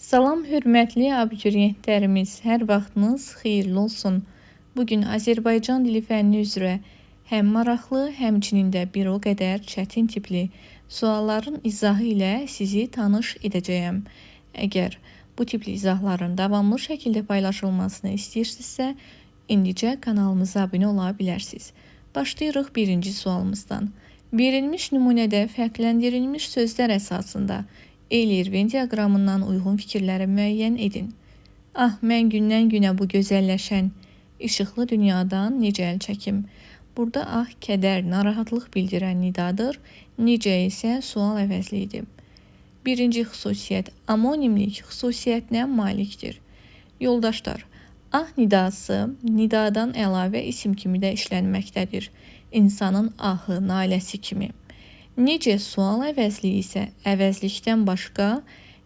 Salam hörmətli abituriyentlərimiz, hər vaxtınız xeyirli olsun. Bugün Azərbaycan dili fənni üzrə həm maraqlı, həmçinin də bir o qədər çətin tipli sualların izahı ilə sizi tanış edəcəyəm. Əgər bu tipli izahların davamlı şəkildə paylaşılmasını istəyirsinizsə, indicə kanalımıza abunə ola bilərsiniz. Başlayırıq birinci sualımızdan. Verilmiş nümunədə fərqləndirilmiş sözlər əsasında Eyler Venn diaqramından uyğun fikirləri müəyyən edin. Ah, mən gündən-günə bu gözəlləşən, işıqlı dünyadan necə əl çəkim? Burada ah, kədər, narahatlıq bildirən nidadır, necə isə sual əvəzlidir. Birinci xüsusiyyət, amonimlik xüsusiyyətinə malikdir. Yoldaşlar, ah nidası nidadan əlavə isim kimi də işlənməkdədir. İnsanın ahı, naləsi kimi. Necə sual əvəzliyi isə əvəzlikdən başqa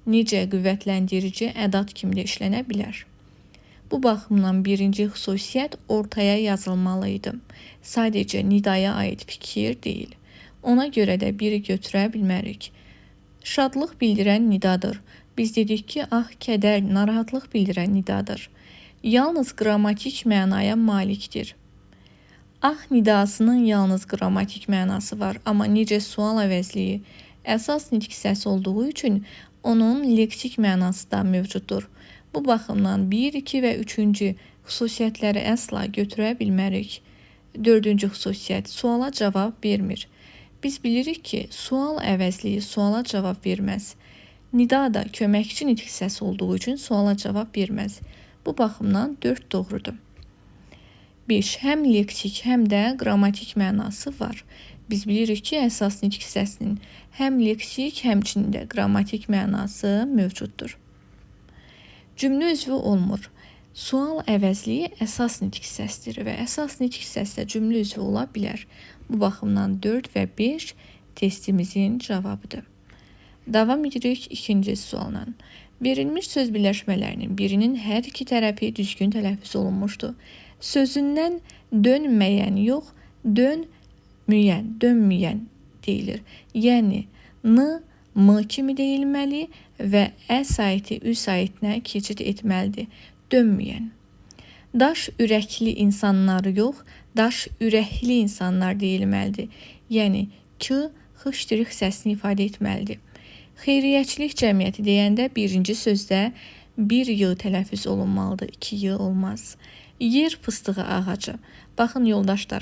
necə qüvvətləndirici ədat kimi də işlənə bilər. Bu baxımdan birinci xüsusiyyət ortaya yazılmalıydı. Sadəcə nidaya aid fikir deyil. Ona görə də biri götürə bilmərik. Şadlıq bildirən nidadır. Biz dedik ki, ah, kədər, narahatlıq bildirən nidadır. Yalnız qrammatik mənaya malikdir. Ah nidasının yalnız qrammatik mənası var, amma necə sual əvəzliyi əsas nitq səsi olduğu üçün onun leksik mənası da mövcuddur. Bu baxımdan 1, 2 və 3-cü xüsusiyyətləri əsla götürə bilmərik. 4-cü xüsusiyyət suala cavab vermir. Biz bilirik ki, sual əvəzliyi suala cavab verməz. Nida da köməkçi nitq səsi olduğu üçün suala cavab verməz. Bu baxımdan 4 doğrudur. 5. Həm leksik, həm də qrammatik mənası var. Biz bilirik ki, əsas nitq səsinin həm leksik, həmçinin də qrammatik mənası mövcuddur. Cümlə üzvü olmur. Sual əvəzliyi əsas nitq səsdir və əsas nitq səslə cümlə üzvü ola bilər. Bu baxımdan 4 və 5 testimizin cavabıdır. Davam edirik ikinci sualla. Verilmiş söz birləşmələrinin birinin hər iki tərəfi düzgün tələffüz olunmuşdur. Sözündən dönməyən yox, dönməyən deyilir. Yəni, n, m kimi deyilməli və ə saiti ü saitinə keçid etməlidir. Dönməyən. Daş ürəkli insanlar yox, daş ürəkli insanlar deyilməlidir. Yəni, k, x səsini ifadə etməlidir. Xeyriyyəçilik cəmiyyəti deyəndə birinci sözdə bir y tələffüz olunmalıdır, 2 y olmaz. Yer fıstığı ağacı. Baxın yoldaşlar,